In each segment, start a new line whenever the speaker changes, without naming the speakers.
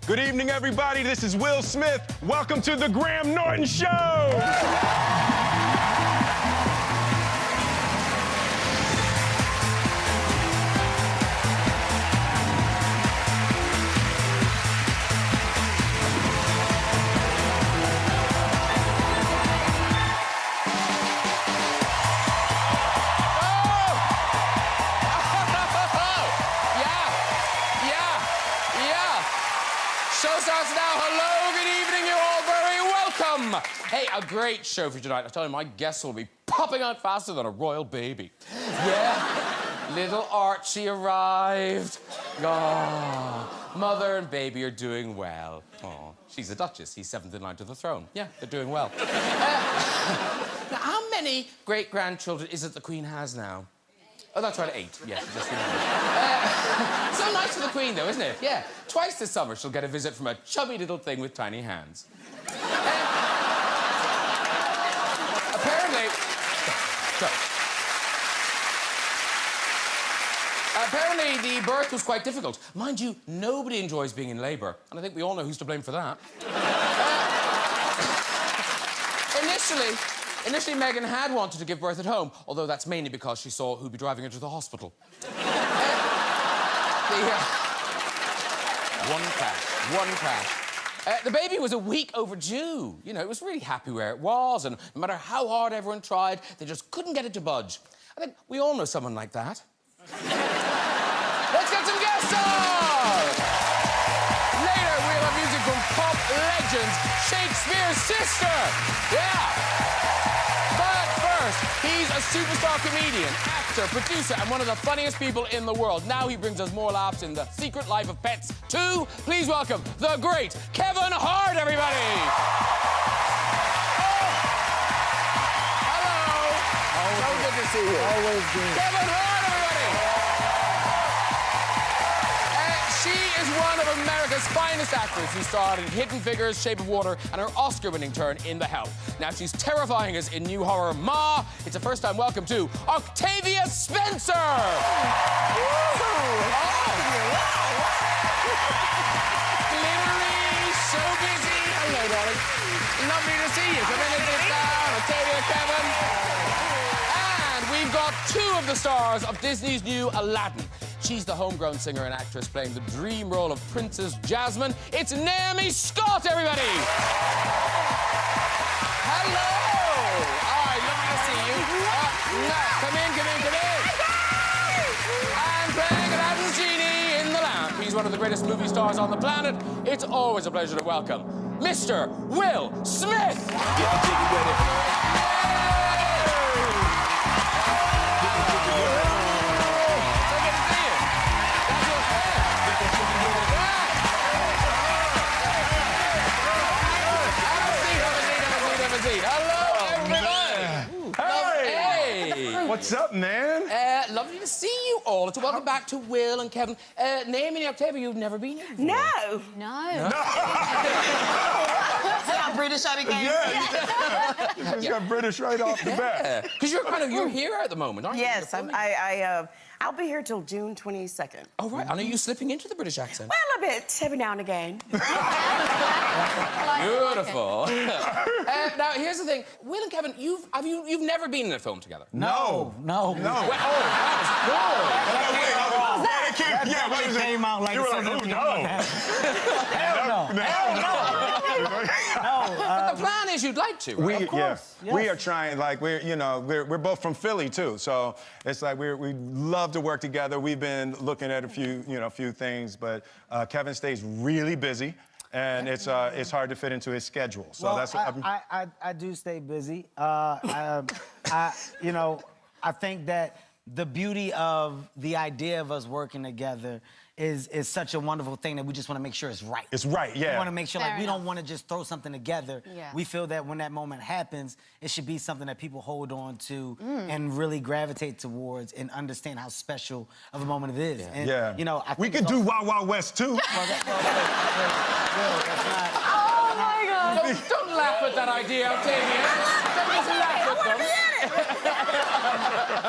Good evening, everybody. This is Will Smith. Welcome to the Graham Norton Show.
Show starts now. Hello, good evening. You're all very welcome. Hey, a great show for tonight. I tell you, my guests will be popping out faster than a royal baby. Yeah, little Archie arrived. Oh, mother and baby are doing well. Oh, she's a duchess. He's seventh in line to the throne. Yeah, they're doing well. Now, how many great-grandchildren is it the Queen has now? Oh, that's right, 8. Yes, just remembered. So nice for the Queen, though, isn't it? Yeah. Twice this summer, she'll get a visit from a chubby little thing with tiny hands. Apparently, the birth was quite difficult. Mind you, nobody enjoys being in labour, and I think we all know who's to blame for that. Initially, Meghan had wanted to give birth at home, although that's mainly because she saw who'd be driving her to the hospital. One crash. The baby was a week overdue. You know, it was really happy where it was, and no matter how hard everyone tried, they just couldn't get it to budge. I think we all know someone like that. Let's get some guest stars! Later, we'll have music from pop legends Shakespears' sister. Yeah. But first, he's a superstar comedian, actor, producer, and one of the funniest people in the world. Now he brings us more laughs in The Secret Life of Pets 2. Please welcome the great Kevin Hart, everybody! Hello! So good to see you.
Always good.
Kevin Hart, everybody! She is one of America's finest actors who starred in Hidden Figures, Shape of Water, and her Oscar-winning turn in The Help. Now she's terrifying us in new horror Ma. It's a first-time welcome to Octavia Spencer! Glittery, so busy. Hello, darling. Lovely to see you. Come in and sit down. Octavia, Kevin. And we've got 2 of the stars of Disney's new Aladdin. She's the homegrown singer and actress playing the dream role of Princess Jasmine. It's Naomi Scott, everybody! Hello! All right, lovely to see you. Come in. And playing Aladdin's genie in the lamp. He's one of the greatest movie stars on the planet. It's always a pleasure to welcome Mr. Will Smith!
Get jiggy with it.
Hello, everybody! Hey!
What's up, man?
Lovely to see you all. So welcome back to Will and Kevin. Naomi and Octavia, you've never been here before.
No. See how British I became?
Yeah. You just got British right off the bat.
Because you're here at the moment, aren't you?
Yes, I'll be here till June 22nd.
Oh, right. And are you slipping into the British accent?
Well, a bit, every now and again.
Beautiful. Now, here's the thing. Will and Kevin, you've never been in a film together?
No.
Well, that was
Came out like
something. Hell
no.
But the plan is you'd like to, right?
Of course. Yes.
We are trying, like, we're both from Philly, too, so it's like we love to work together. We've been looking at a few things, but Kevin stays really busy, and it's hard to fit into his schedule. So
Well,
that's what
I do stay busy. I think that the beauty of the idea of us working together is such a wonderful thing that we just want to make sure it's right.
It's right, yeah.
We want to make sure,
Fair
we
enough.
don't want to just throw something together.
Yeah.
We feel that when that moment happens, it should be something that people hold on to and really gravitate towards and understand how special of a moment it is.
Yeah.
And,
Yeah.
you know, I
we
think
could
it's
do
also-
Wild Wild West, too.
Well, that's not...
Oh, my God.
Don't laugh at that idea, Octavia. Don't just laugh at them.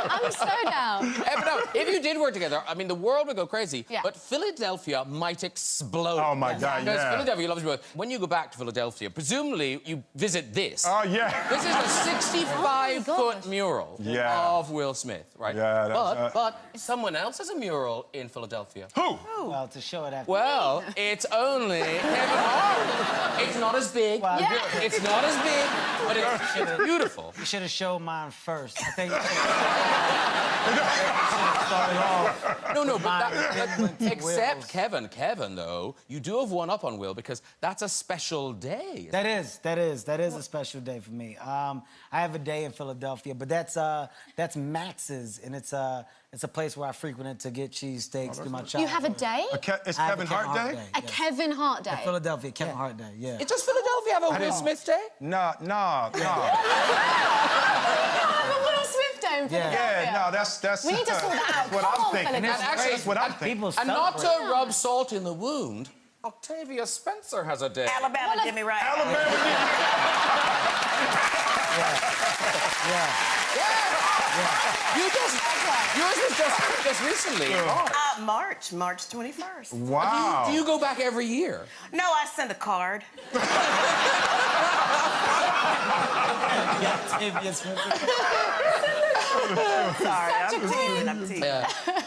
I'm so down.
But no, if you did work together, I mean, the world would go crazy.
Yeah.
But Philadelphia might explode.
Oh, my God,
Because
yeah.
Philadelphia loves you both. When you go back to Philadelphia, presumably you visit this.
Oh, yeah.
This is a 65-foot
gosh.
mural
Yeah.
of Will Smith, right?
Yeah, that's,
but someone else has a mural in Philadelphia.
Who?
Well, to show it after.
Well, it's only Kevin Hart. It's not as big.
Well,
Yeah.
It's not as big, but it's beautiful.
You should have showed mine first. I think you should have started off.
No, but
Will's.
except Kevin, though, you do have one up on Will because that's a special day.
That is a special day for me. I have a day in Philadelphia, but that's Max's, and it's a place where I frequented to get cheesesteaks through my childhood.
You have a day?
It's
I have a
Kevin Hart Day?
A Kevin Hart day?
Philadelphia, Kevin Hart Day, yeah.
Does Philadelphia have a Will Smith Day?
No.
Will Smith day in Philadelphia?
Yeah, no, that's
We need to sort that out.
That's what
Come
I'm
on,
thinking.
Philadelphia.
That's what I'm thinking.
People
And not to
celebrate.
rub salt in the wound, Octavia Spencer has a day.
Alabama,
Well,
get me right.
Yours was just recently.
March 21st.
Wow.
Do you go back every year?
No, I sent a card. Sorry, I'm teasing.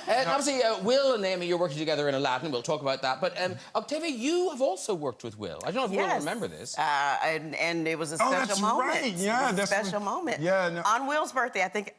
And obviously, Will and Amy, you're working together in Aladdin. We'll talk about that. But Octavia, you have also worked with Will. I don't know if you will remember this.
And it was a special
that's
moment.
right. Yeah,
it was
that's
a special moment.
Yeah, no.
On Will's birthday, I think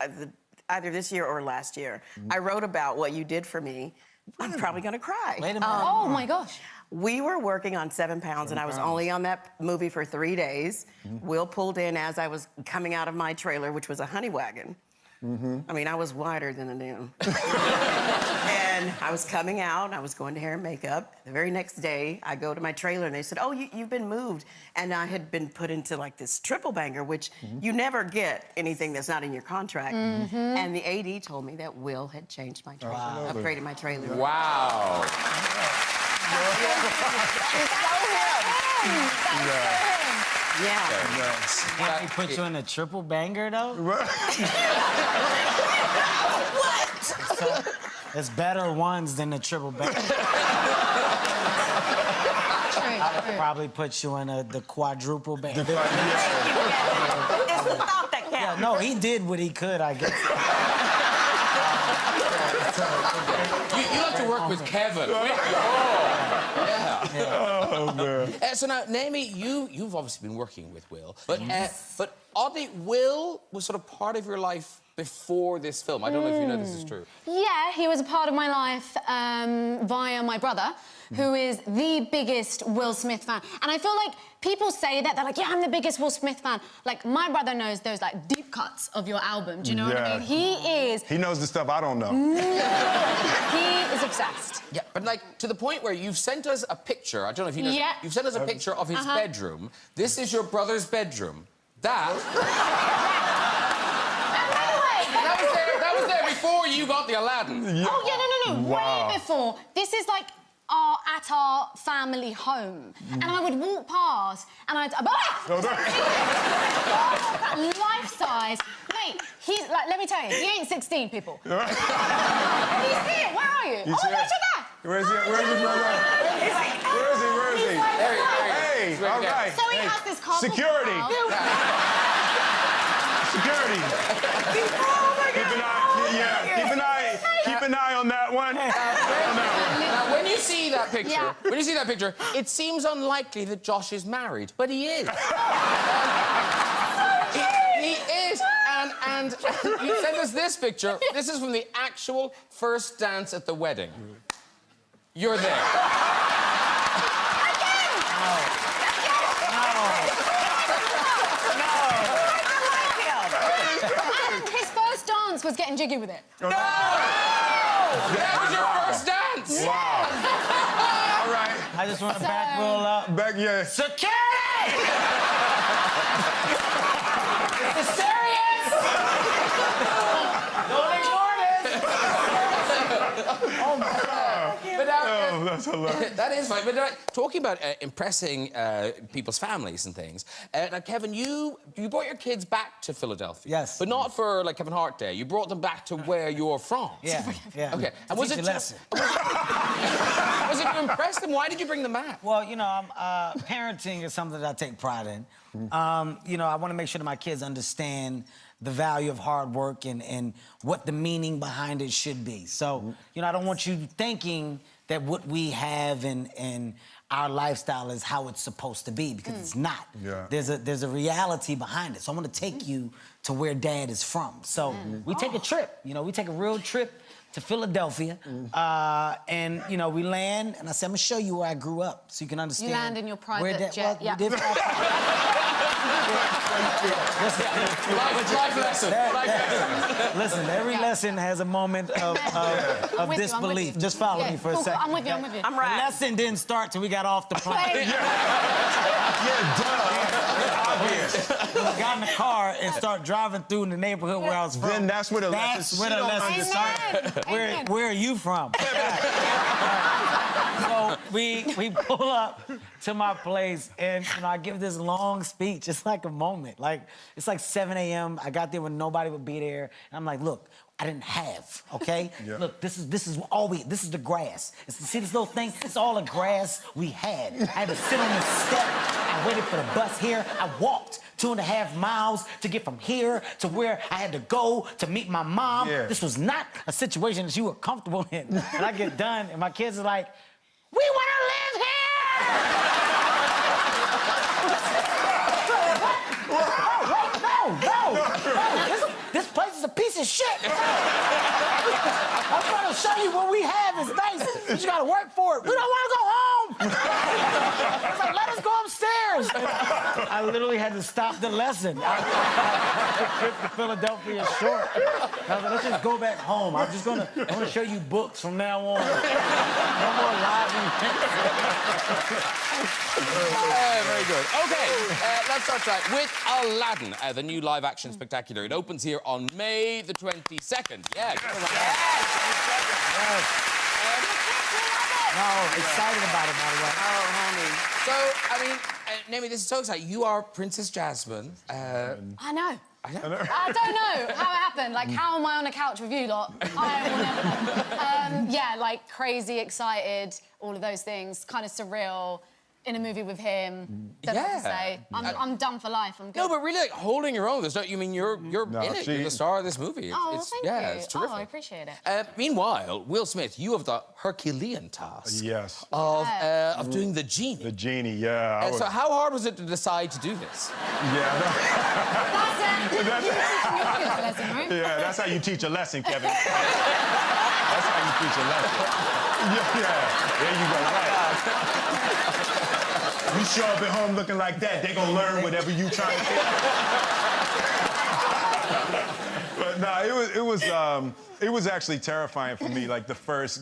either this year or last year, I wrote about what you did for me. I'm probably gonna cry.
Wait a minute.
Oh, my gosh.
We were working on 7 pounds, and I was only on that movie for 3 days. Will pulled in as I was coming out of my trailer, which was a honey wagon. I mean, I was wider than a damn. And I was coming out, and I was going to hair and makeup. The very next day, I go to my trailer, and they said, oh, you've been moved. And I had been put into, like, this triple banger, which you never get anything that's not in your contract. And the AD told me that Will had changed my trailer, upgraded my trailer.
Wow.
Yeah.
They put you in a triple banger, though? It's better ones than the triple banger. I'd probably put you in the quadruple banger.
It's the thought that counts.
Yeah, no, he did what he could, I guess.
You like to work with Kevin.
Oh, man.
So now, Naomi, you've obviously been working with Will, but oddly, Will was sort of part of your life before this film. I don't know if you know this is true.
Yeah, he was a part of my life via my brother, who is the biggest Will Smith fan. And I feel like people say that, they're like, yeah, I'm the biggest Will Smith fan. Like, my brother knows those, like, deep cuts of your album. Do you know what I mean?
He knows the stuff I don't know.
He is obsessed.
Yeah, but like to the point where you've sent us a picture. I don't know if you know.
Yeah.
You've sent us a picture of his bedroom. This is your brother's bedroom. That was there before you got the Aladdin.
Yeah.
Oh, yeah, no.
Wow.
Way before. This is like at our family home. And I would walk past and I'd... life size. Mate, he's like, let me tell you, he ain't 16, people. He's here. Where are you?
He's
oh,
here.
my gosh, you're there.
Where's he? Where is he? Where is he?
There he is.
Hey, all right.
So he has this cardboard
Security.
cutout.
Security. Keep an eye on that one.
Now, when you see that picture,
Yeah.
it seems unlikely that Josh is married, but he is. he is, and you sent us this picture. This is from the actual first dance at the wedding. You're there.
And his first dance was getting jiggy with it.
No! That was your first dance.
Wow. All right.
I just want to back roll up.
Back, yeah.
Security!
It's serious. Don't ignore this.
Oh, my God.
But now,
Oh, that's hilarious.
that is fine. But talking about impressing people's families and things, now, Kevin, you brought your kids back to Philadelphia.
Yes.
But not for like Kevin Hart Day. You brought them back to where you're from.
Yeah, yeah.
Okay.
And was it lesson?
Was it to impress them? Why did you bring them back?
Well, you know, parenting is something that I take pride in. You know, I want to make sure that my kids understand the value of hard work and what the meaning behind it should be. So, you know, I don't want you thinking that what we have and our lifestyle is how it's supposed to be, because it's not.
Yeah.
There's a reality behind it. So I want to take you to where Dad is from. So we take a trip. You know, we take a real trip to Philadelphia, and you know, we land, and I said, I'm gonna show you where I grew up, so you can understand.
You land in your private jet,
well, we did
Life lesson.
Listen, every lesson has a moment of
with you,
disbelief. Just follow me for a
cool,
second.
I'm with you, I'm with you.
I'm
The
right.
lesson didn't start till we got off the plane. We got in the car and started driving through the neighborhood where I was from.
Then that's where the lesson
That's where the lesson started.
Amen.
Where are you from? So we pull up to my place, and you know, I give this long speech. It's like a moment. Like, it's like 7 a.m. I got there when nobody would be there, and I'm like, look, I didn't have, okay?
Yeah.
Look, this is the grass. See this little thing? It's all the grass we had. I had to sit on the step. I waited for the bus here. I walked 2.5 miles to get from here to where I had to go to meet my mom.
Yeah.
This was not a situation that you were comfortable in. And I get done, and my kids are like, we want to live here! No. This place is a piece of shit. I'm trying to show you what we have is nice. You just gotta work for it. We don't want to go home. I was like, let us go upstairs. I literally had to stop the lesson. The trip to Philadelphia is short. I was like, let's just go back home. I'm gonna show you books from now on. No more live events.
Very good. Okay, let's start right with Aladdin, the new live-action spectacular. It opens here on May the 22nd. Yeah.
No, excited about it, by the way.
Oh, honey.
So, I mean, Naomi, this is so exciting. You are Princess Jasmine.
I know.
I know.
I don't know how it happened. Like, how am I on a couch with you lot? I will never know. Yeah, like, crazy, excited, all of those things. Kind of surreal. In a movie with him. Don't know what to say. I'm done for life. I'm good.
No, but really, like, holding your own. There's no, you mean you're in it. You're the star of this movie.
Thank you.
It's terrific.
Oh, I appreciate it.
Meanwhile, Will Smith, you have the Herculean task
Yes.
of doing the genie.
The genie, yeah.
So how hard was it to decide to do this?
Yeah, that's how you teach a lesson, Kevin. That's how you teach a lesson. Yeah. There you go. Right. You show up at home looking like that, they gonna learn whatever you trying to do. But no, it was actually terrifying for me. Like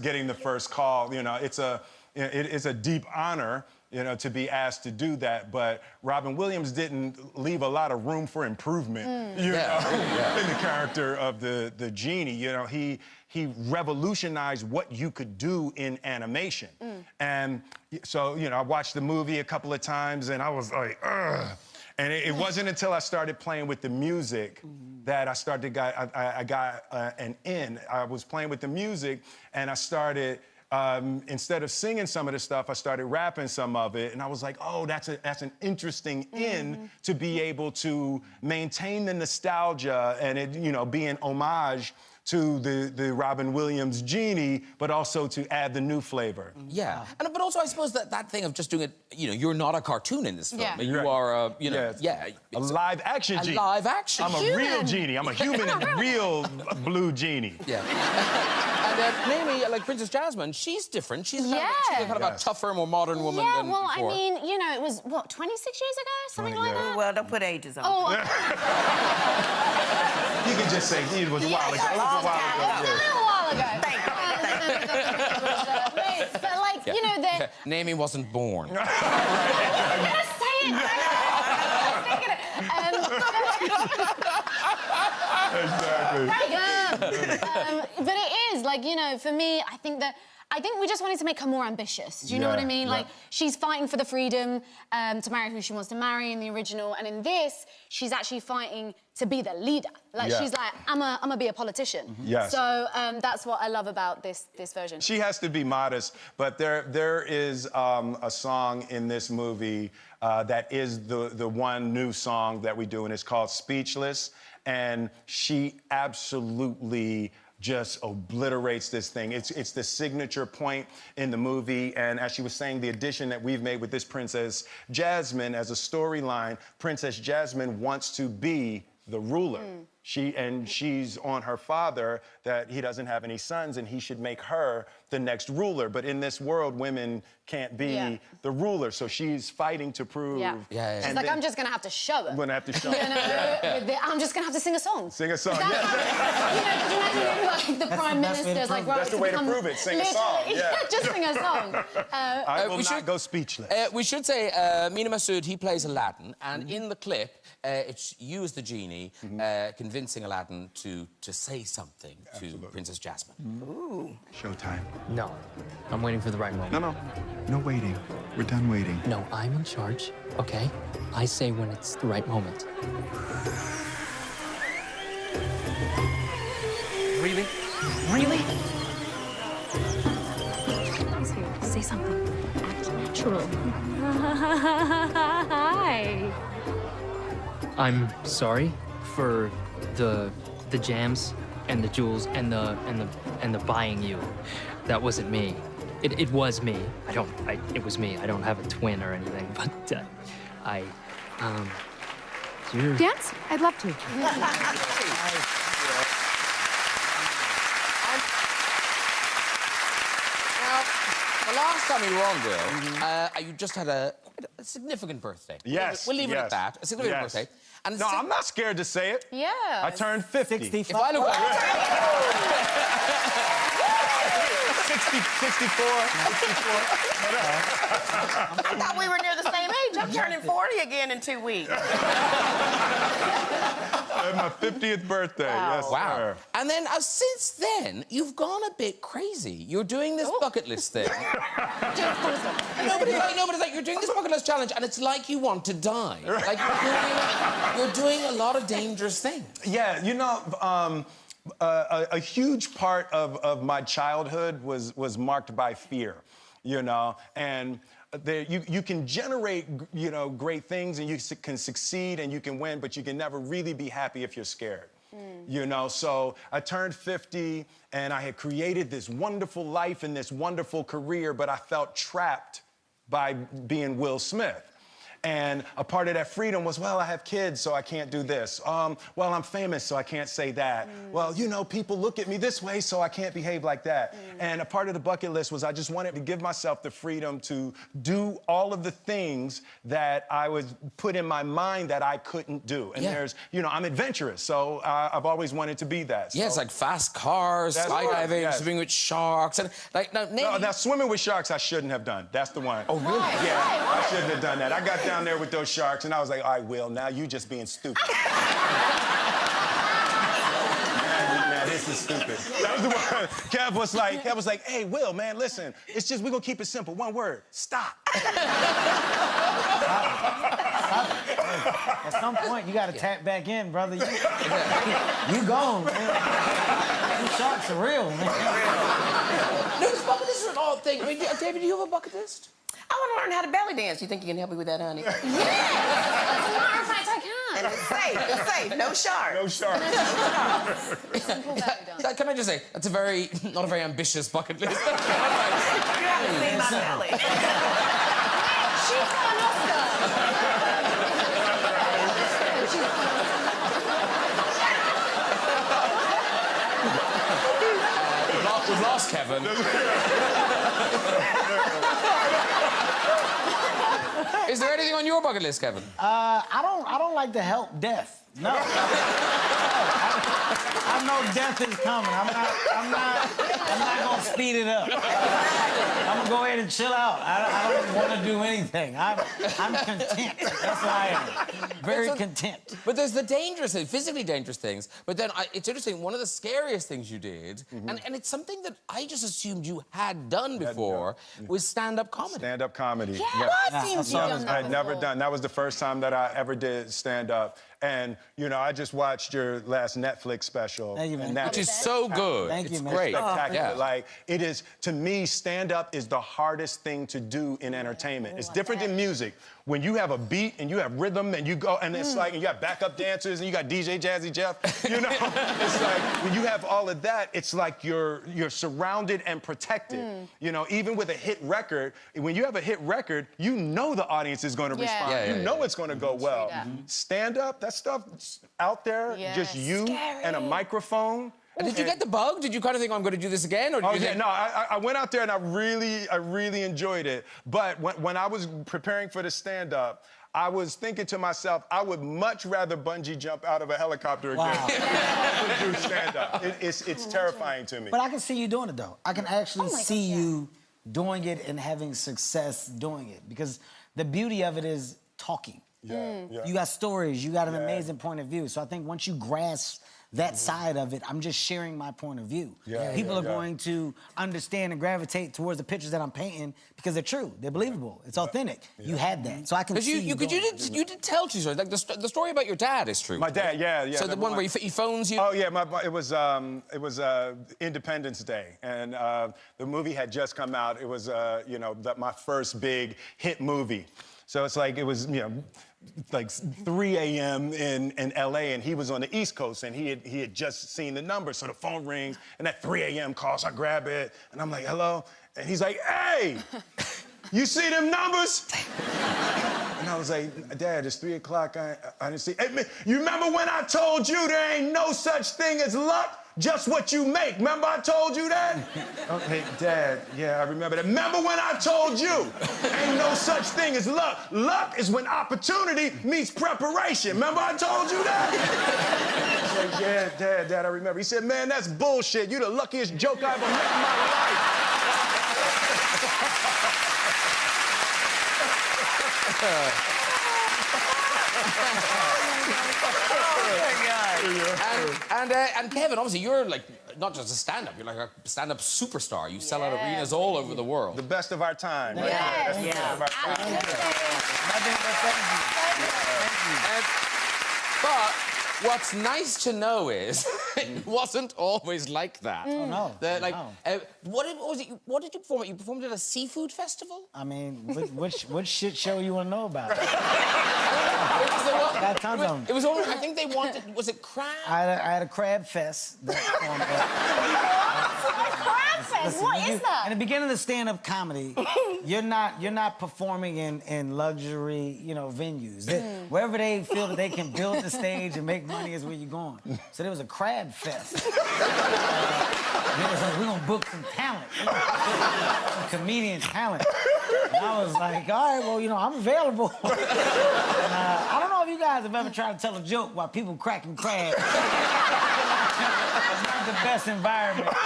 getting the first call. You know, it is a deep honor, you know, to be asked to do that. But Robin Williams didn't leave a lot of room for improvement, you know, in the character of the genie. You know, he revolutionized what you could do in animation. And so, you know, I watched the movie a couple of times, and I was like, ugh. And it wasn't until I started playing with the music that I got an in. I was playing with the music, and I started. Instead of singing some of the stuff, I started rapping some of it, and I was like, oh, that's an interesting in to be able to maintain the nostalgia and it, you know, be an homage to the Robin Williams genie, but also to add the new flavor.
Yeah, but also I suppose that thing of just doing it, you know, you're not a cartoon in this film.
Yeah.
You are, you know,
a live action genie.
A live action.
I'm a real genie. I'm a human and real blue genie.
Yeah. And Naomi, like Princess Jasmine, she's different. She's kind of a tougher, more modern woman than before.
I mean, you know, it was, what, 26 years ago? Something like that?
Well, don't put ages on.
Oh,
You can just say it was a while ago.
a little while ago.
Thank you.
But, like, you know, that...
Naomi wasn't born.
I'm gonna say it.
Exactly.
But it is, like, you know, for me, I think we just wanted to make her more ambitious. Do you know what I mean?
Yeah.
Like, she's fighting for the freedom to marry who she wants to marry in the original, and in this, she's actually fighting to be the leader. Like, she's like, I'm gonna be a politician.
Yes.
So that's what I love about this version.
She has to be modest, but there is a song in this movie that is the one new song that we do, and it's called Speechless, and she absolutely just obliterates this thing. It's the signature point in the movie, and as she was saying, the addition that we've made with this Princess Jasmine as a storyline, Princess Jasmine wants to be the ruler. She's on her father that he doesn't have any sons and he should make her the next ruler. But in this world, women can't be the ruler. So she's fighting to prove.
She's like, I'm just gonna have to show it.
I'm gonna have to show
You know, I'm just gonna have to sing a song.
Sing a song.
You know, could you imagine like the Prime Minister's like, right,
That's the way to prove it. Sing a song. Yeah.
Just sing a song.
I will not go speechless.
We should say Mina Masood, he plays Aladdin, and in the clip, it's you as the genie convincing Aladdin to say something to Princess Jasmine.
Ooh. Showtime.
No, I'm waiting for the right moment.
No waiting. We're done waiting.
No, I'm in charge, okay? I say when it's the right moment.
Really? Really?
Say something. Act natural. Hi.
I'm sorry for the jams and the jewels and the buying you. That wasn't me. It was me. It was me. I don't have a twin or anything, but you're...
Dance? I'd love to.
Now, the last time you were on, Will, you just had a significant birthday.
Yes.
We'll leave it at that. A significant birthday. And
no, I'm not scared to say it.
Yeah.
I turned 50.
65.
If I look like...
64.
I thought we were near the same age. I'm turning 40 again in 2 weeks.
My 50th birthday. Yes,
Wow.
sir.
And then since then, you've gone a bit crazy. You're doing this bucket list thing. Nobody's like, you're doing this bucket list challenge, and it's like you want to die. Like, you're doing a lot of dangerous things.
Yeah, you know, a huge part of my childhood was marked by fear, you know, and you can generate, you know, great things and you can succeed and you can win, but you can never really be happy if you're scared. You know, so I turned 50 and I had created this wonderful life and this wonderful career, but I felt trapped by being Will Smith. And a part of that freedom was, well, I have kids, so I can't do this. Well, I'm famous, so I can't say that. Well, you know, people look at me this way, so I can't behave like that. And a part of the bucket list was I just wanted to give myself the freedom to do all of the things that I was put in my mind that I couldn't do. And there's, you know, I'm adventurous, so I've always wanted to be that. So.
Yes, like fast cars, skydiving, swimming with sharks, and like
now swimming with sharks I shouldn't have done. That's the one.
Oh, really?
Yeah, I shouldn't have done that. I got down there with those sharks, and I was like, all right, Will, now you just being stupid. man, this is stupid. That was the one. Kev was like, hey, Will, man, listen, it's just, we're gonna keep it simple. One word, stop.
At some point, you gotta tap back in, brother. You gone, man. Them sharks are real, man.
No, this bucket list is an odd thing. I mean, David, do you have a bucket list?
I want to learn how to belly dance. You think you can help me with that, honey?
As a matter of fact, I can.
And it's safe. It's safe. No shark.
No sharks.
Simple belly dance.
Can I just say, that's not a very ambitious bucket list.
You haven't seen my belly.
She's got an Oscar.
We've lost Kevin. Is there anything on your bucket list, Kevin?
I don't like to help death. No. I know death is coming. I'm not gonna speed it up. I'm gonna go ahead and chill out. I don't want to do anything. I'm content. That's what I am. Very content.
But there's the dangerous, physically dangerous things. But then it's interesting. One of the scariest things you did, and it's something that I just assumed you had done before, was stand-up comedy.
Stand-up comedy.
Yeah, it seems you've done that
I'd never
before.
done. That was the first time that I ever did stand-up. And, you know, I just watched your last Netflix special.
Thank you, man.
And that
Which is so good.
Thank you,
it's
man.
great.
spectacular.
Yeah.
Like, it is, to me, stand-up is the hardest thing to do in entertainment. It's different than music. When you have a beat and you have rhythm and you go, and it's like, and you have backup dancers and you got DJ Jazzy Jeff, you know? It's like, when you have all of that, it's like you're surrounded and protected. You know, even with a hit record, when you have a hit record, you know the audience is going to respond.
Yeah,
you know it's going to go well. Stand-up, that stuff out there, just you and a microphone.
And did you get the bug? Did you kind of think, I'm going to do this again? Or did you think...
No, I went out there and I really enjoyed it. But when I was preparing for the stand-up, I was thinking to myself, I would much rather bungee jump out of a helicopter again than do stand-up. It's terrifying to me.
But I can see you doing it, though. I can actually see you doing it and having success doing it. Because the beauty of it is talking. You got stories, you got an amazing point of view. So I think once you grasp that side of it, I'm just sharing my point of view. People are going to understand and gravitate towards the pictures that I'm painting because they're true, they're believable, it's authentic. You had that, so I can see you
did tell two stories. Like the story about your dad is true.
My dad, yeah.
So the one where he phones you?
Oh, yeah, it was Independence Day, and the movie had just come out. It was, you know, my first big hit movie. So it's like, it was, you know, like 3 a.m. in L.A., and he was on the East Coast, and he had just seen the number, so the phone rings, and that 3 a.m. call, so I grab it, and I'm like, hello? And he's like, hey, you see them numbers? And I was like, Dad, it's 3 o'clock, I didn't see. Hey, you remember when I told you there ain't no such thing as luck? Just what you make. Remember I told you that? Okay, Dad, yeah, I remember that. Remember when I told you ain't no such thing as luck? Luck is when opportunity meets preparation. Remember I told you that? I was like, yeah, Dad, I remember. He said, man, that's bullshit. You the luckiest joke I ever met in my life.
And Kevin, obviously, you're like not just a stand-up, you're like a stand-up superstar. You sell out arenas all over the world.
The best of our time. Right?
Yes.
That's the best of our time.
But what's nice to know is it wasn't always like that.
Oh, no.
What did you perform at? You performed at a seafood festival?
I mean, which shit show you want to know about?
It
Got tons of them.
It was only, I think they wanted, was it crab?
I had a crab fest.
Crab fest? What is that?
In the beginning of the stand-up comedy, you're not performing in luxury, you know, venues. Wherever they feel that they can build the stage and make money is where you're going. So there was a crab fest. We're gonna book some talent, some comedian talent. And I was like, all right, well, you know, I'm available. And, I don't know if you guys have ever tried to tell a joke while people cracking crabs. It's not the best environment at all.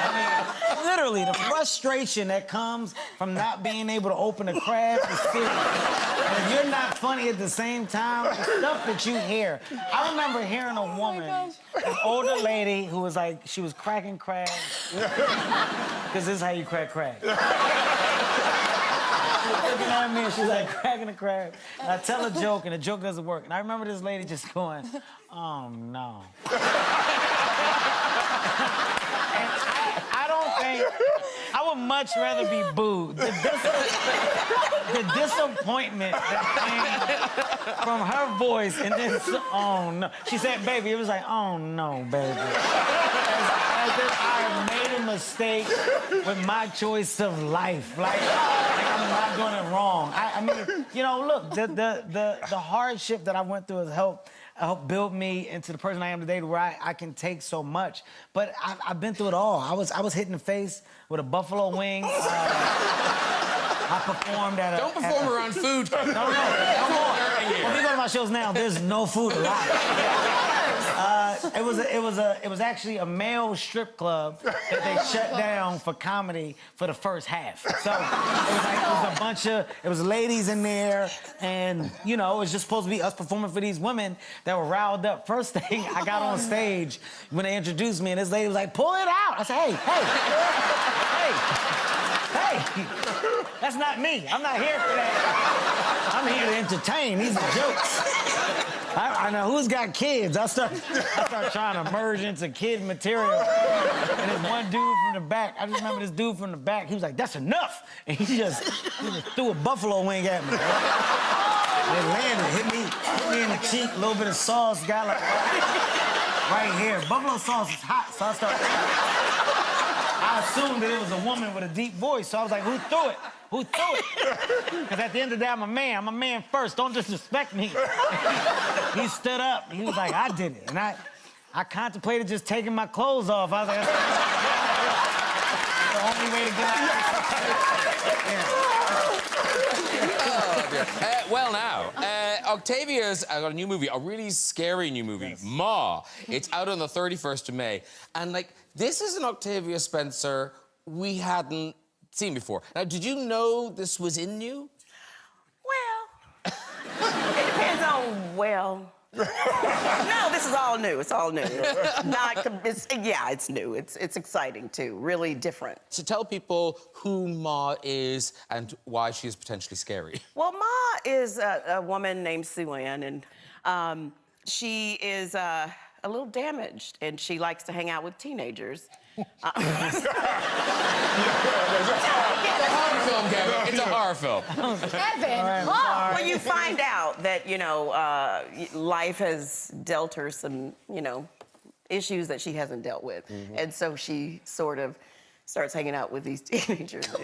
I mean, literally, the frustration that comes from not being able to open a crab is serious. And if you're not funny at the same time, the stuff that you hear. I remember hearing a woman, an older lady who was like, she was cracking crabs. Because this is how you crack crabs. Looking at me, and she's like cracking a crab. And I tell a joke, and the joke doesn't work. And I remember this lady just going, oh, no. And I don't think, I would much rather be booed. The disappointment that came from her voice, and then, oh, no. She said, baby, it was like, oh, no, baby. As if I made a mistake with my choice of life. Like I'm not doing it wrong. I mean, you know, look, the hardship that I went through has helped build me into the person I am today, where I can take so much. But I've been through it all. I was hit in the face with a buffalo wing. I performed at a...
Don't perform around food.
No more.
coming
When
here.
you go to my shows now, there's no food allowed. It was actually a male strip club that they shut down for comedy for the first half. So it was ladies in there, and you know, it was just supposed to be us performing for these women that were riled up. First thing, I got on stage when they introduced me, and this lady was like, "Pull it out." I said, "Hey, that's not me. I'm not here for that. I'm here to entertain. These are jokes." I know who's got kids. I start trying to merge into kid material. And there's one dude from the back. I just remember this dude from the back. He was like, "That's enough." And he just threw a buffalo wing at me. It landed, hit me in the cheek, a little bit of sauce, got like right here. Buffalo sauce is hot, so I assumed that it was a woman with a deep voice, so I was like, "Who threw it? Who threw it?" Because at the end of the day, I'm a man. I'm a man first. Don't disrespect me. He stood up. He was like, "I did it." And I contemplated just taking my clothes off. I was like, that's the only way to get out.
Well, now, Octavia's got a new movie, a really scary new movie, yes. Ma. It's out on the 31st of May. And, like, this is an Octavia Spencer we hadn't seen before. Now, did you know this was in you?
Well, it depends on, well... No, this is all new. It's all new. It's new. It's exciting, too. Really different.
So tell people who Ma is and why she is potentially scary.
Well, Ma is a woman named Sue Ann, and she is a little damaged, and she likes to hang out with teenagers.
It's a horror film, Kevin. It's a horror film.
Kevin,
Well, you find out that, you know, life has dealt her some, you know, issues that she hasn't dealt with. Mm-hmm. And so she sort of starts hanging out with these teenagers. Y'all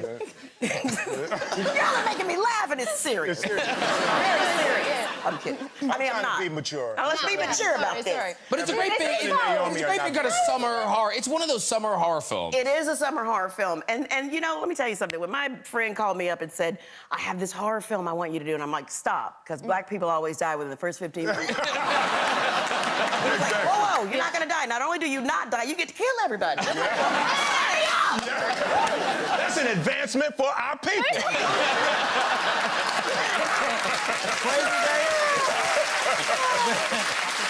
are making me laugh, and it's serious. It's serious. Very serious. I'm kidding. I mean, I'm not.
Be mature.
Now, let's be mature about this.
Sorry.
But it's a great big, kind of summer horror. It's one of those summer horror films.
It is a summer horror film. And you know, let me tell you something. When my friend called me up and said, "I have this horror film I want you to do," and I'm like, "Stop," because black people always die within the first 15 minutes. He was like, whoa, you're not gonna die. Not only do you not die, you get to kill everybody.
That's an advancement for our people.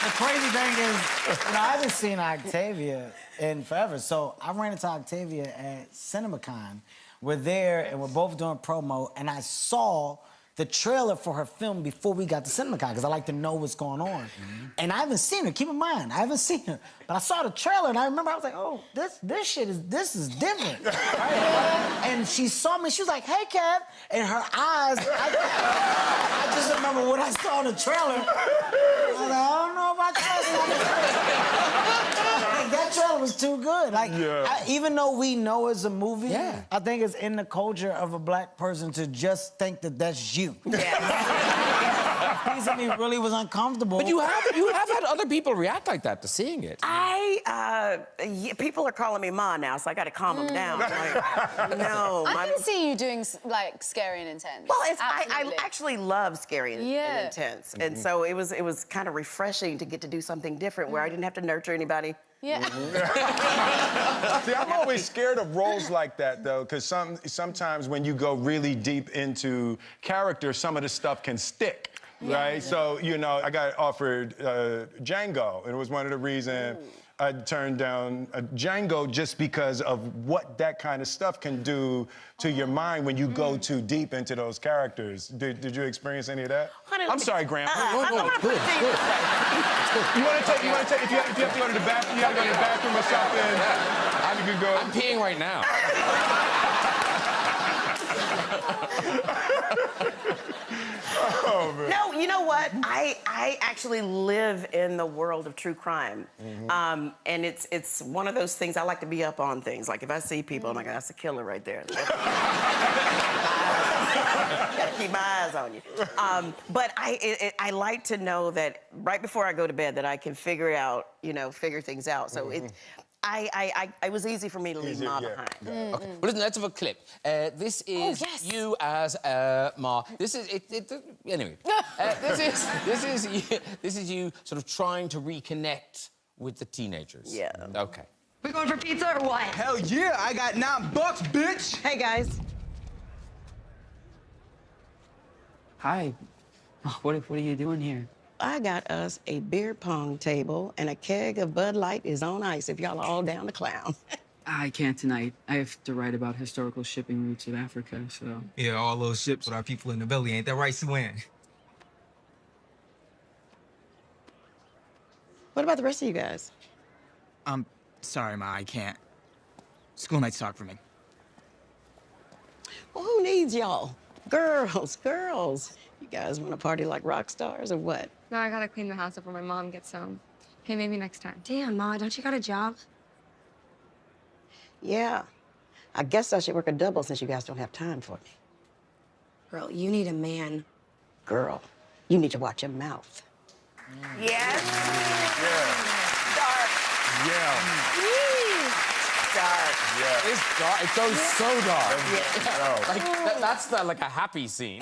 The crazy thing is, you know, I haven't seen Octavia in forever. So I ran into Octavia at CinemaCon. We're there, and we're both doing promo, and I saw the trailer for her film before we got to CinemaCon, because I like to know what's going on. Mm-hmm. And I haven't seen her, keep in mind, I haven't seen her. But I saw the trailer, and I remember I was like, "Oh, this is different." Right? And she saw me, she was like, "Hey, Kev." And her eyes, I just remember when I saw the trailer, I was like, "I don't know about that trailer was too good." Like, even though we know it's a movie, I think it's in the culture of a black person to just think that that's you. Piece of me really was uncomfortable.
But you have had other people react like that to seeing it.
People are calling me Ma now, so I got to calm them down. Like, no,
I can see you doing like scary and intense.
Well, I actually love scary and intense, and so it was kind of refreshing to get to do something different where I didn't have to nurture anybody.
Yeah.
See, I'm always scared of roles like that, though, because sometimes when you go really deep into character, some of the stuff can stick. Right? So, you know, I got offered Django, and it was one of the reasons I turned down Django, just because of what that kind of stuff can do to your mind when you go too deep into those characters. Did you experience any of that? I'm sorry, Graham.
Good.
You want to take, if you have to go to the bathroom, or something, you can go.
I'm peeing right now.
Oh, man.
No, you know what? I actually live in the world of true crime. Mm-hmm. And it's one of those things, I like to be up on things. Like, if I see people, I'm like, "That's a killer right there." Gotta keep my eyes on you. But I like to know that right before I go to bed that I can figure things out. So It was easy for me to leave Ma behind.
Okay. Well, listen, let's have a clip. This is
yes.
you as Ma. This is anyway. This is you sort of trying to reconnect with the teenagers.
Yeah.
Okay.
We going for pizza or what?
Hell yeah, I got $9, bitch.
Hey, guys.
Hi. What are you doing here?
I got us a beer pong table and a keg of Bud Light is on ice if y'all are all down to clown.
I can't tonight. I have to write about historical shipping routes of Africa, so...
Yeah, all those ships with our people in the belly. Ain't that right, Sue-Ann?
What about the rest of you guys?
Sorry, Ma, I can't. School nights talk for me.
Well, who needs y'all? Girls. You guys want to party like rock stars or what?
No, I gotta clean the house up when my mom gets home. Hey, maybe next time.
Damn, Ma, don't you got a job?
Yeah. I guess I should work a double since you guys don't have time for me.
Girl, you need a man.
Girl, you need to watch your mouth.
Yeah.
Dark.
Yeah.
It's dark. It goes so dark.
Yeah.
Like that's not like a happy scene.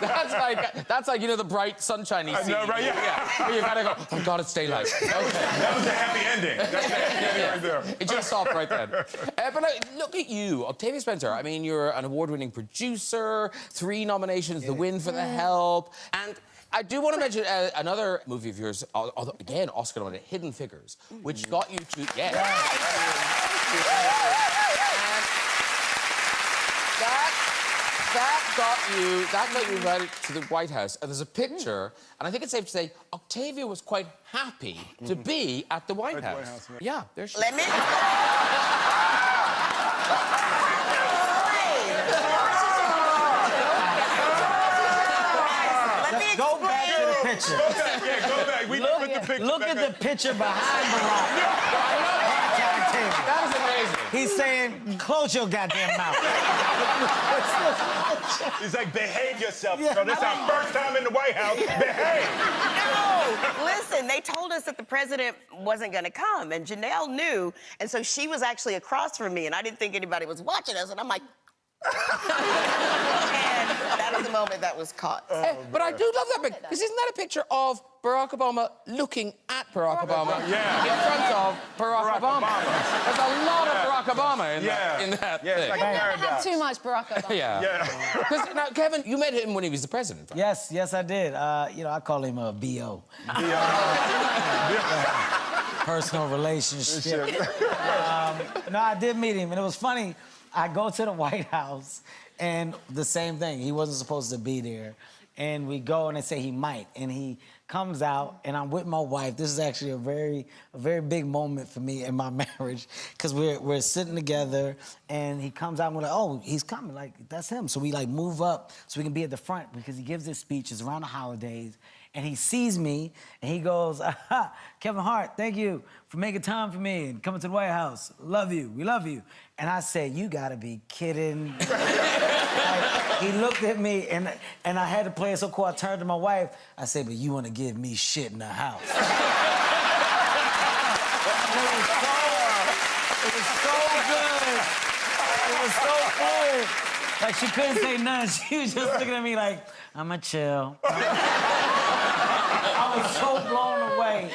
that's like you know the bright sunshiny scene.
know, right? Yeah.
You gotta go. Oh God, it's daylight. Okay.
That was the happy ending. That's the happy ending right there.
It just stopped right then. But look at you, Octavia Spencer. I mean, you're an award-winning producer, 3 nominations, The Win for The Help, and I do want to mention another movie of yours, although again Oscar nominated, Hidden Figures, which got you to That got you invited to the White House, and there's a picture, and I think it's safe to say Octavia was quite happy to be at the White House. Yeah, there she is.
Let me...
Go back to the picture.
Go back. We look at the picture.
Look at the picture behind Barack.
That was amazing.
He's saying, close your goddamn mouth.
He's like, behave yourself. So this is our first time in the White House. Behave.
No, listen, they told us that the president wasn't going to come, and Janelle knew, and so she was actually across from me, and I didn't think anybody was watching us, and I'm like... and that was the moment that was caught.
But I do love that picture, because isn't that a picture of Barack Obama looking at Barack Obama in front of Barack Obama? There's a lot of Barack Obama in that
Yeah, it's
thing.
like
I
a
never had
paradox.
too much Barack Obama.
Yeah. Because now, Kevin, you met him when he was the president, right?
Yes, I did. You know, I call him a B.O. Personal relationship. No, I did meet him, and it was funny. I go to the White House, and the same thing. He wasn't supposed to be there. And we go, and they say he might. And he comes out, and I'm with my wife. This is actually a very big moment for me in my marriage, because we're sitting together, and he comes out, and we're like, oh, he's coming. Like, that's him. So we, like, move up so we can be at the front, because he gives his speeches around the holidays. And he sees me, and he goes, aha, Kevin Hart, thank you for making time for me and coming to the White House. Love you, we love you. And I said, you gotta be kidding. Like, he looked at me, and I had to play it so cool. I turned to my wife. I said, but you wanna give me shit in the house. It was so good. It was so fluid. Like, she couldn't say nothing. She was just looking at me like, I'ma chill. I was so blown away.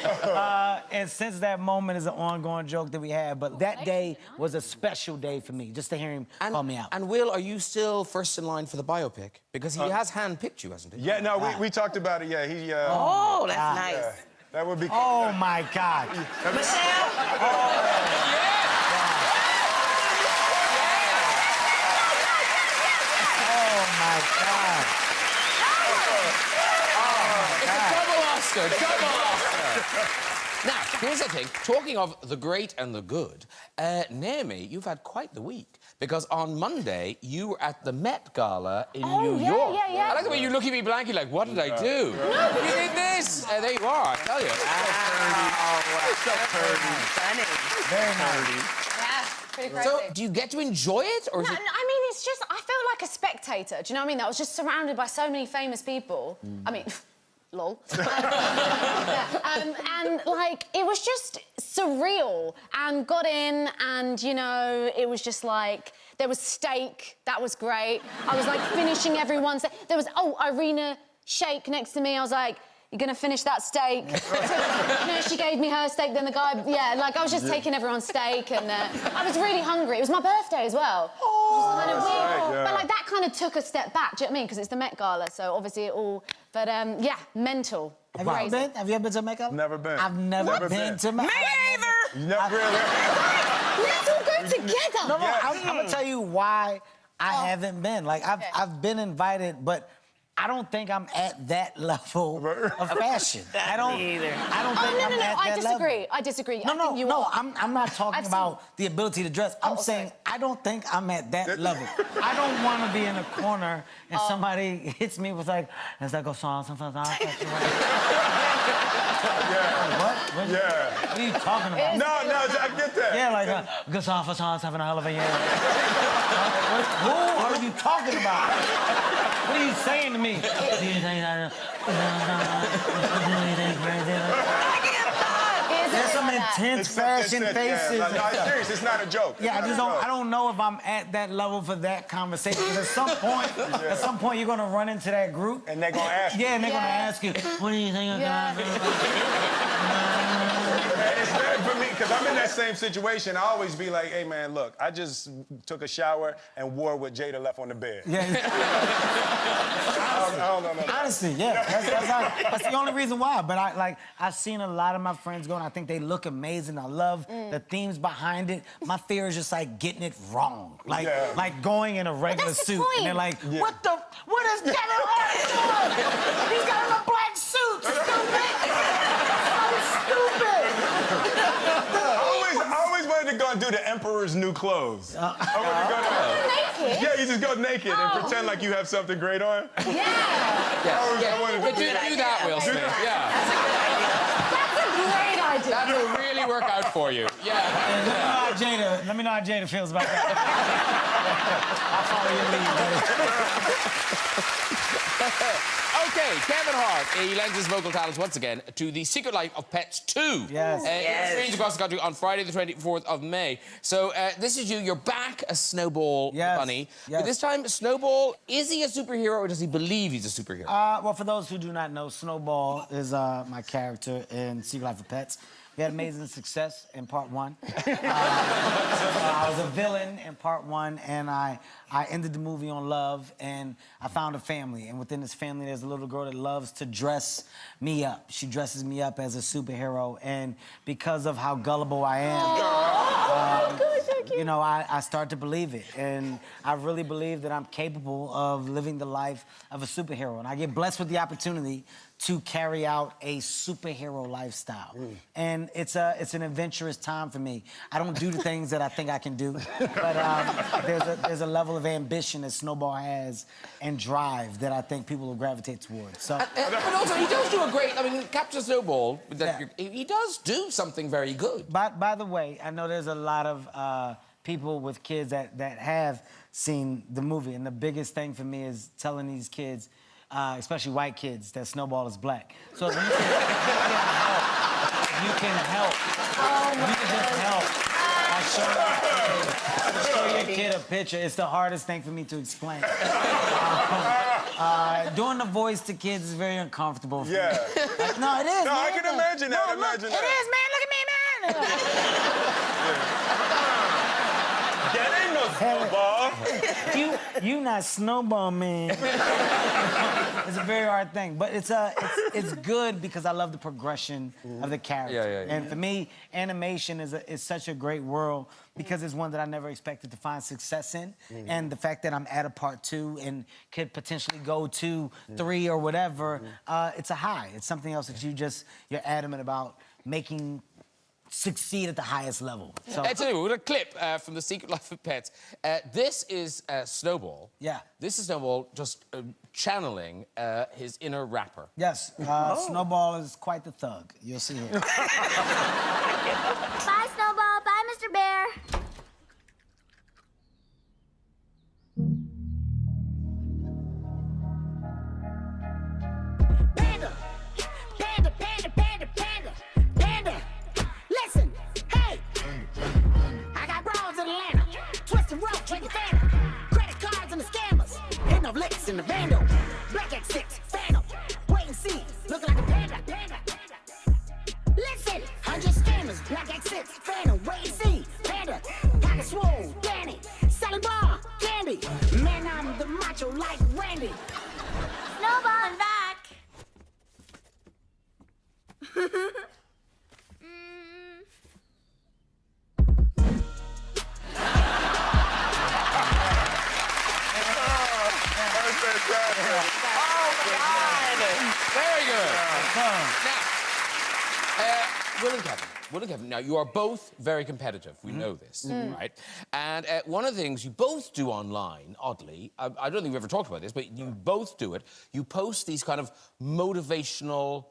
And since that moment is an ongoing joke that we had, but that day was a special day for me, just to hear him call me out.
And Will, are you still first in line for the biopic? Because he has handpicked you, hasn't he?
Yeah, no, we talked about it. Yeah, he.
Oh, that's nice.
Yeah, that would be.
Oh my God.
Michelle?
Oh my God.
Double Oscar, double Oscar. Now, here's the thing. Talking of the great and the good, Naomi, you've had quite the week. Because on Monday, you were at the Met Gala in New York.
Yeah.
I like the way you look at me blankly like, what did I do? No, you did this. There you are, I tell you.
Funny.
Very nice.
Yeah, pretty crazy.
So, do you get to enjoy it, or is
No,
it...
I mean, it's just, I felt like a spectator. Do you know what I mean? I was just surrounded by so many famous people. I mean, lol. And like, it was just surreal, and got in, and you know, it was just like, there was steak, that was great. I was like finishing everyone's, there was, Irina Shayk next to me, I was like, you're gonna finish that steak. No, she gave me her steak, then the guy, yeah, like I was just taking everyone's steak, and I was really hungry. It was my birthday as well. Oh, kind of weird.
Right, yeah.
But like that kind of took a step back, do you know what I mean? Because it's the Met Gala, so obviously it all, but yeah, mental.
Have you ever been? Have you ever been to a Met Gala?
Never been.
I've never been to Met Gala.
Me either!
Never really.
Let's all go together.
No, I'm gonna tell you why I haven't been. Like, I've been invited, but I don't think I'm at that level of fashion. I don't either. I don't think I'm at that level.
I disagree.
No, I'm not talking about the ability to dress. I'm saying I don't think I'm at that level. I don't want to be in a corner and somebody hits me with like, it's like a song, sometimes I What?
Yeah.
What are you talking about?
No, I get that.
Yeah, like a good song for songs having a hell of a year. Who are you talking about? What are you saying to me? There's some intense fashion faces.
Yeah. No, I'm serious. It's not a joke.
Yeah, I don't know if I'm at that level for that conversation. Because at some point, you're gonna run into that group,
and they're gonna ask you.
Yeah, and they're gonna ask you, what do you think of that?
It's bad for me because I'm in that same situation. I always be like, hey man, look, I just took a shower and wore what Jada left on the bed.
Yeah.
I don't know.
Honestly, yeah. That's the only reason why. But I've seen a lot of my friends go, and I think they look amazing. I love the themes behind it. My fear is just like getting it wrong. Like going in a regular suit. And they're like, what is Kevin Hart doing? He's got on a black suit.
I always wanted to go and do the Emperor's New Clothes. I wanted to go to
naked?
Yeah, you just go naked and pretend like you have something great on.
Yeah.
I wanted to
Do that, Will Smith. Yeah.
That's a great idea.
That will really work out for you. Yeah.
Let me know how Jada feels about that. I'll follow your lead, buddy.
Okay, Kevin Hart, he lends his vocal talents once again to The Secret Life of Pets 2.
Yes.
Screens across the country on Friday, the 24th of May. So this is you. You're back as Snowball Bunny.
Yes.
But this time, Snowball, is he a superhero or does he believe he's a superhero?
Well, for those who do not know, Snowball is my character in Secret Life of Pets. We had amazing success in part 1. I was a villain in part 1, and I ended the movie on love, and I found a family. And within this family, there's a little girl that loves to dress me up. She dresses me up as a superhero, and because of how gullible I am, you know, I start to believe it. And I really believe that I'm capable of living the life of a superhero. And I get blessed with the opportunity to carry out a superhero lifestyle. And it's an adventurous time for me. I don't do the things that I think I can do, but there's a level of ambition that Snowball has and drive that I think people will gravitate towards. So.
But also, he does do a great, I mean, Capture Snowball, he does do something very good.
By the way, I know there's a lot of people with kids that have seen the movie, and the biggest thing for me is telling these kids, especially white kids, that Snowball is black. So if you can help. You can just help. Show your kid a picture. It's the hardest thing for me to explain. Doing the voice to kids is very uncomfortable for me.
Yeah.
Like, no, it is,
No,
man.
I can imagine that.
No, look, it is, man. Look at me, man.
That ain't no Snowball.
You not Snowball, man. It's a very hard thing, but it's good because I love the progression of the character. And for me, animation is such a great world because it's one that I never expected to find success in. And the fact that I'm at a part 2 and could potentially go to 3 or whatever, it's a high. It's something else that you're adamant about making succeed at the highest level. So
Tell you, we're going to clip from The Secret Life of Pets. This is Snowball.
Yeah.
This is Snowball just channeling his inner rapper.
Yes, Snowball is quite the thug. You'll see him.
Bye, Snowball. Bye, Mr. Bear.
Panda! Black X6, Phantom. Wait and see, looking like a panda. Listen, 100 scammers. Black X6, Phantom. Wait and see, panda. Pocket swole, Danny. Selling bar, candy. Man, I'm the macho like Randy.
Snowball, I'm back.
Very good. Now, Will and Kevin, now you are both very competitive. We know this, right? And one of the things you both do online, oddly, I don't think we've ever talked about this, but you both do it. You post these kind of motivational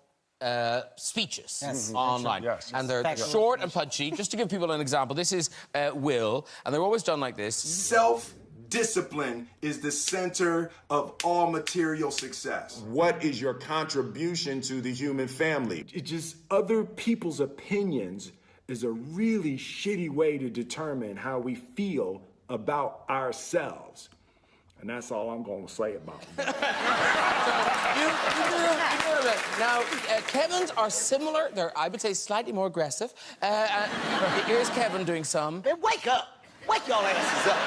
speeches online.
Yes.
And they're short and punchy. Just to give people an example, this is Will, and they're always done like this.
Self-discipline is the center of all material success. What is your contribution to the human family? It's just other people's opinions is a really shitty way to determine how we feel about ourselves. And that's all I'm going to say about it.
Now, Kevin's are similar. They're, I would say, slightly more aggressive. Here's Kevin doing some.
Man, wake up. Wake y'all asses up.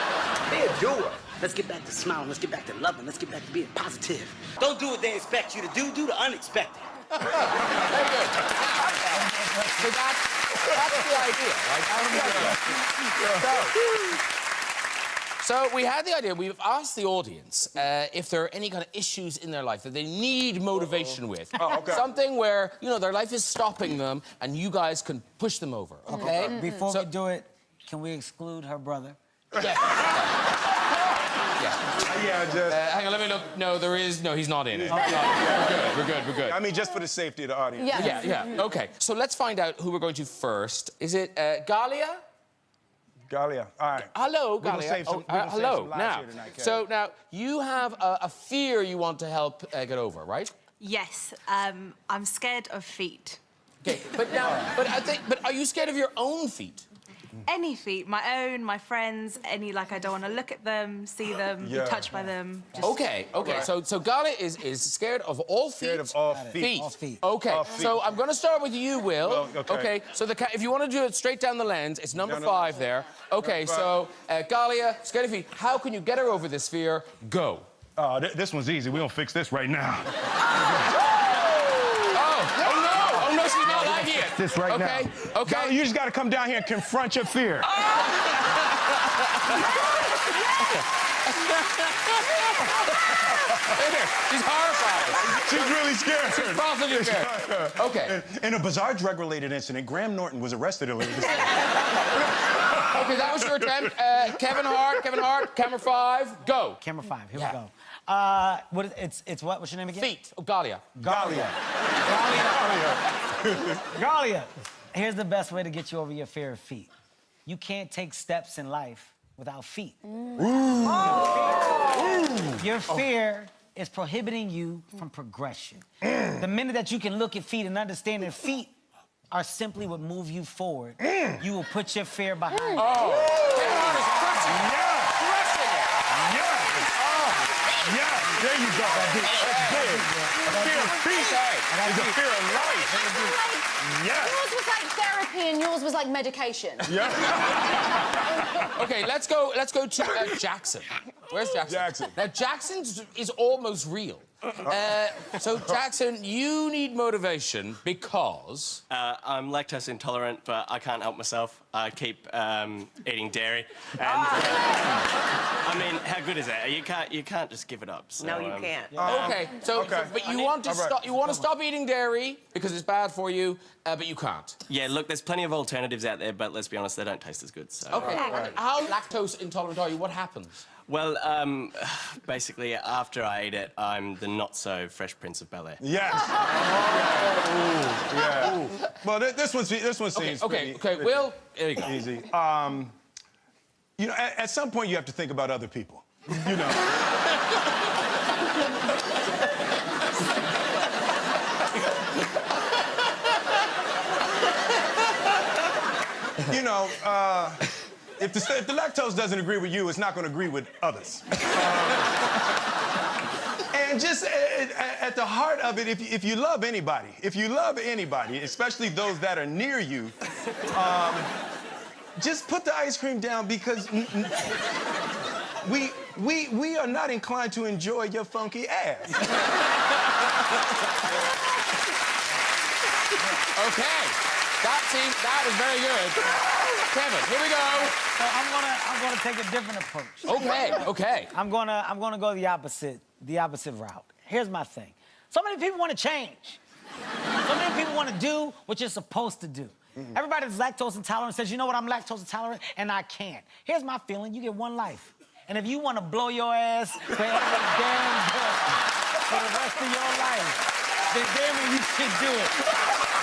Be a doer. Let's get back to smiling. Let's get back to loving. Let's get back to being positive. Don't do what they expect you to do. Do the unexpected.
Very good. So that's the idea, right? So we had the idea, we've asked the audience if there are any kind of issues in their life that they need motivation with. Something where, you know, their life is stopping them and you guys can push them over, okay?
Before we do it, can we exclude her brother?
Hang on, let me look. No, there is. No, he's not in it. We're good.
I mean, just for the safety of the audience.
Yeah. Okay, so let's find out who we're going to first. Is it Galia?
Galia, all right.
Hello,
We're gonna
Galia.
save some-
Hello.
lives
Now,
here tonight, Kevin.
so now you have a fear you want to help get over, right?
Yes, I'm scared of feet.
Okay, but are you scared of your own feet?
Any feet, my own, my friends, any, like, I don't want to look at them, see them, be touched by them. Just...
Okay. So Galia is scared of all feet.
Scared of all feet.
All feet.
Okay,
All feet.
so I'm going to start with you, Will.
Well, okay.
So if you want to do it straight down the lens, it's number 5 there. Okay, so Galia, scared of feet. How can you get her over this fear? Go.
Oh, this one's easy. We're gonna fix this right now.
Oh no, she's not like it.
This right now.
Okay.
Galia, you just gotta come down here and confront your fear.
She's horrified.
She's really scared.
She's possibly scared. Okay.
In a bizarre drug-related incident, Graham Norton was arrested earlier this year.
Okay, that was your attempt. Kevin Hart, camera 5, go.
Camera 5, here we go. It's what? What's your name again?
Feet. Oh, Galia.
Galia. Galia. Here's the best way to get you over your fear of feet. You can't take steps in life without feet. Your fear is prohibiting you from progression. The minute that you can look at feet and understand that feet are simply what move you forward, you will put your fear behind you.
There you go. That's big. Fear of feet is a fear of life.
Yours was like therapy and yours was like medication.
Okay, let's go to Jackson. Where's Jackson? Now, Jackson is almost real. So, Jackson, you need motivation because...
I'm lactose intolerant, but I can't help myself. I keep eating dairy. And, I mean, how good is that? You can't just give it up. So,
No, you can't.
Okay, but you want to stop. You want to stop eating dairy because it's bad for you, but you can't.
Yeah, look, there's plenty of alternatives out there, but let's be honest, they don't taste as good. So.
Okay. How lactose intolerant are you? What happens?
Well, basically, after I eat it, I'm the not-so-fresh Prince of Bel-Air.
Yes. Well, this one seems
Okay, Will, there you go.
Easy. You know, at some point, you have to think about other people. You know. You know, if the lactose doesn't agree with you, it's not going to agree with others. And And just at the heart of it, if you love anybody, especially those that are near you, just put the ice cream down because we are not inclined to enjoy your funky ass.
Okay. That is very good. Kevin, here we go.
So I'm gonna take a different approach.
Okay.
I'm gonna go the opposite route. Here's my thing. So many people want to change. So many people want to do what you're supposed to do. Everybody that's lactose intolerant says, you know what, I'm lactose intolerant, and I can't. Here's my feeling, you get one life. And if you want to blow your ass for every damn day for the rest of your life, then damn it, you should do it.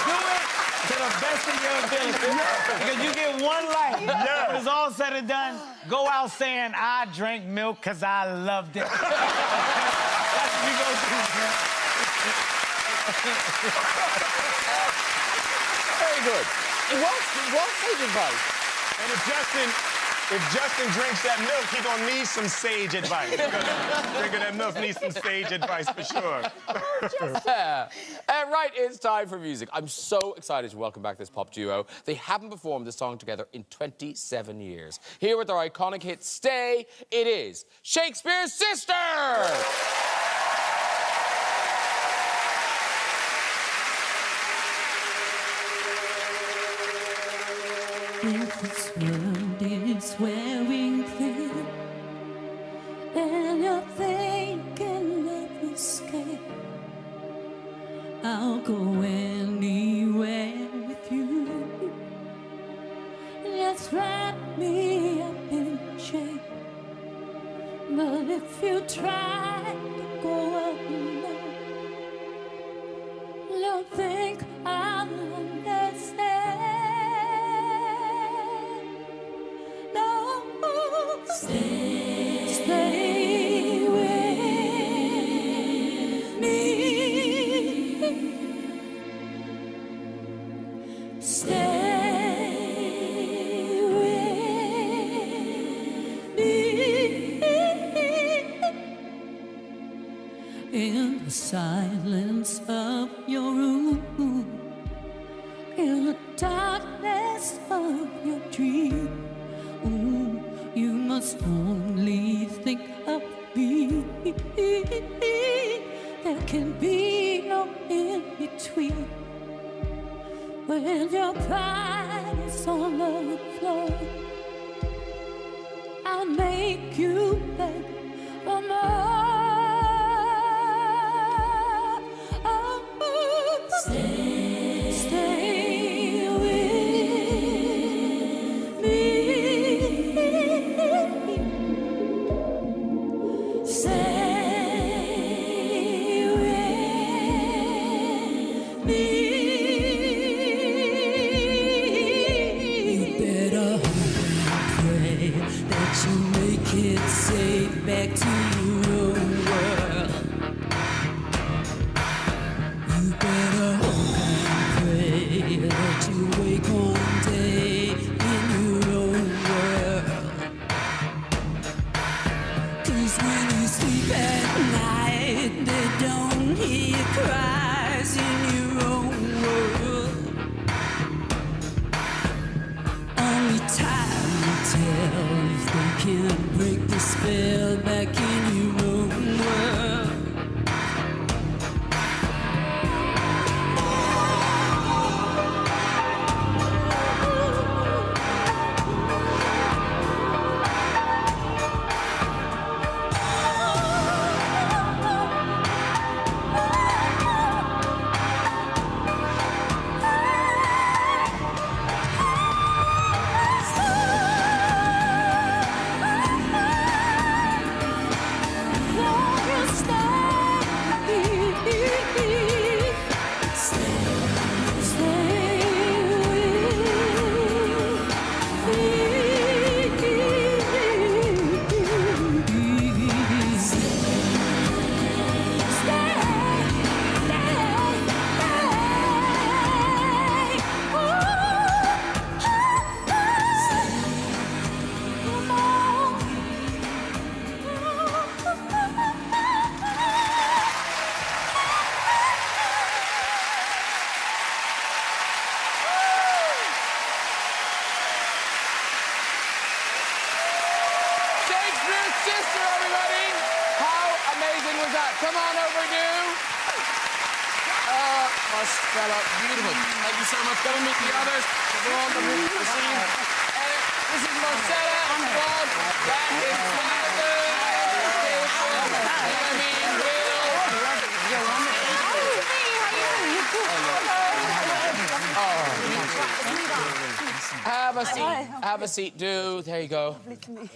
Do it to the best of your ability. Because you get one life. When it's all said and done, go out saying, I drank milk because I loved it. That's what you go do, man.
Very good. Well sage advice.
And if Justin drinks that milk, he gonna need some sage advice. Drinking that milk needs some sage advice for sure.
Right, it's time for music. I'm so excited to welcome back this pop duo. They haven't performed this song together in 27 years. Here with their iconic hit, Stay, it is Shakespears Sisters!
If this world is wearing thin and you're thinking of escape, I'll go anywhere with you. Just wrap me up in shape. But if you try to go alone, don't think I'll understand. Stay with me. Stay with me. In the silence of your room, in the darkness of your dream, you must only think of me. There can be no in-between. When your pride is on the floor, I'll make you beg for more. Stay with me. Stay with me. You better pray that you make it safe back to your own world. You better hope and pray that you wake one day in your own world. 'Cause when you sleep at night, they don't hear cries in your own world. Only time will tell if they can break the spell back in your own world.
just fell out beautiful. Thank you so much. Go and meet the others. Go on the scene. This is Marcella and Claude. That is Have a seat, do. There you go.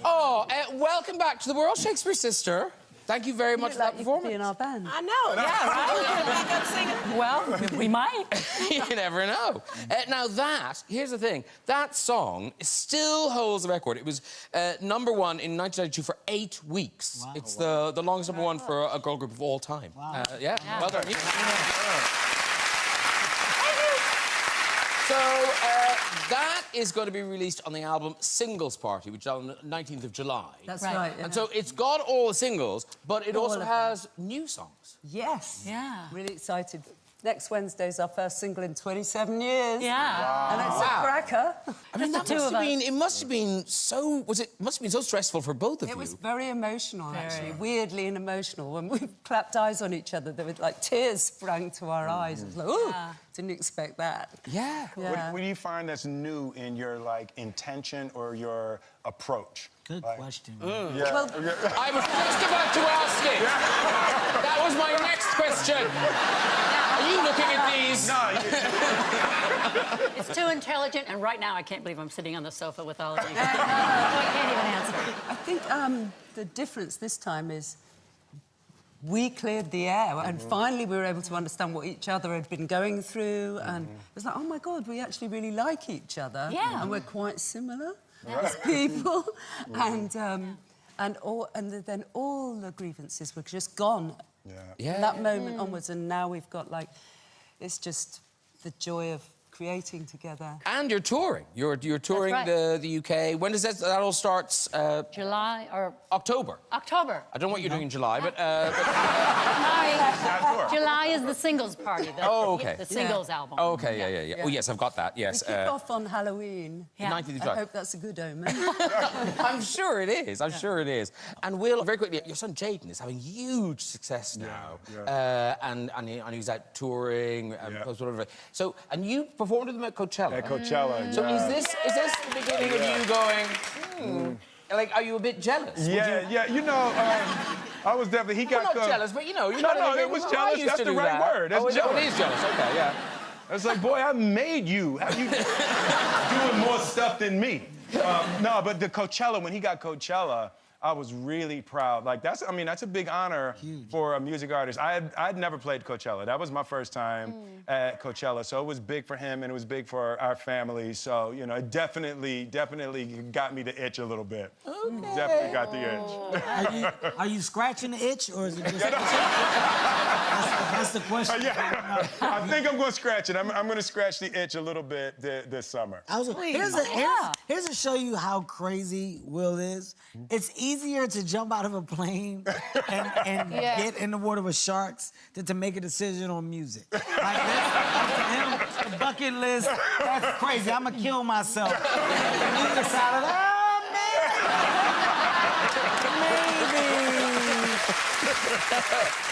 Oh, welcome back to the world, Shakespeare sister. Thank you very much for that performance.
In our band.
I know, yeah, right?
Well, we might.
You never know. Now here's the thing. That song still holds the record. It was #1 in 1992 for 8 weeks. Wow, it's the longest #1 for a girl group of all time. Wow. Yeah, well done. So that is going to be released on the album Singles Party, which is on the 19th of July.
That's right.
And so it's got all the singles, but it also has new songs.
Yes.
Yeah.
Really excited. Next Wednesday's our first single in 27 years.
Yeah.
Wow.
And it's a cracker.
I mean, that must have been so... must have been so stressful for both of you.
It was very emotional, actually. Weirdly and emotional. When we clapped eyes on each other, there were, like, tears sprang to our eyes. It was like, oh, didn't expect that.
Yeah.
What do you find that's new in your, like, intention or your approach?
Good question.
Yeah.
Well,
I was just about to ask it. That was my next question. Are you looking at these?
No. It's too intelligent, and right now I can't believe I'm sitting on the sofa with all of you. So I can't even answer.
I think the difference this time is we cleared the air, and finally we were able to understand what each other had been going through, and it was like, oh my God, we actually really like each other, and we're quite similar as people, and then all the grievances were just gone. From that moment onwards, and now we've got, like, it's just the joy of creating together.
And you're touring. You're touring the UK. When does that all starts?
July or...
October.
October.
I don't know what you're doing in July, but...
July is the singles party. The singles album.
Okay, yeah. Oh, yes, I've got that, yes.
We kick off on Halloween.
The 19th of July.
I hope that's a good omen.
I'm sure it is. I'm sure it is. And Will, very quickly, your son Jaden is having huge success now. And he's out touring. So, and you performed with them at Coachella.
At Coachella,
So is this the beginning of you going, like, are you a bit jealous?
Yeah, you know, I was definitely... He got...
not jealous, but, you know...
No, it was jealous. That's the right word. That's jealous.
It is jealous, okay, yeah.
It's like, boy, I made you. Have you doing more stuff than me? No, but the Coachella, when he got Coachella, I was really proud. Like, that's a big honor for a music artist. I'd never played Coachella. That was my first time at Coachella. So it was big for him, and it was big for our family. So, you know, it definitely got me to itch a little bit. Okay. Definitely got the itch.
Are you scratching the itch, or is it just... That's the question.
I think I'm going to scratch it. I'm going to scratch the itch a little bit this summer.
Here's to show you how crazy Will is. It's easier to jump out of a plane and get in the water with sharks than to make a decision on music. Like that, the bucket list, that's crazy. I'm going to kill myself. And he decided,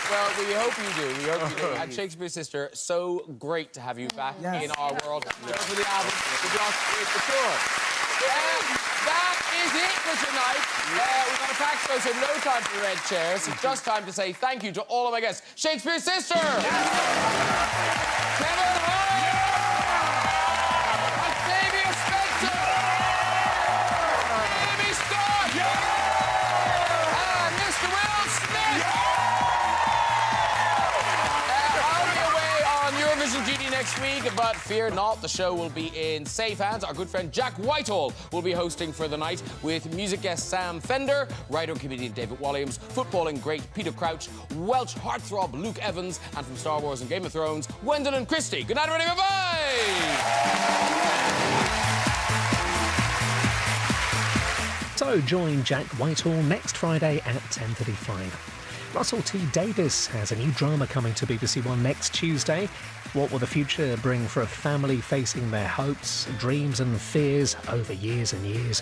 Well, we hope you do. We hope you do. And Shakespeare Sister, so great to have you back in our world. For the album, for sure. That is it for tonight. We've got a packed show, so no time for red chairs. It's just time to say thank you to all of my guests. Shakespeare Sister! Kevin Hart! Octavia Spencer! Naomi Scott! And Mr. Will Smith! I'll be away on Eurovision duty next week, but fear not, the show will be in safe hands. Our good friend Jack Whitehall will be hosting for the night with music guest Sam Fender, writer and comedian David Walliams, footballing great Peter Crouch, Welsh heartthrob Luke Evans, and from Star Wars and Game of Thrones, Gwendolyn Christie. Good night, everybody. Bye-bye!
So join Jack Whitehall next Friday at 10:35. Russell T Davies has a new drama coming to BBC One next Tuesday. What will the future bring for a family facing their hopes, dreams and fears over years and years?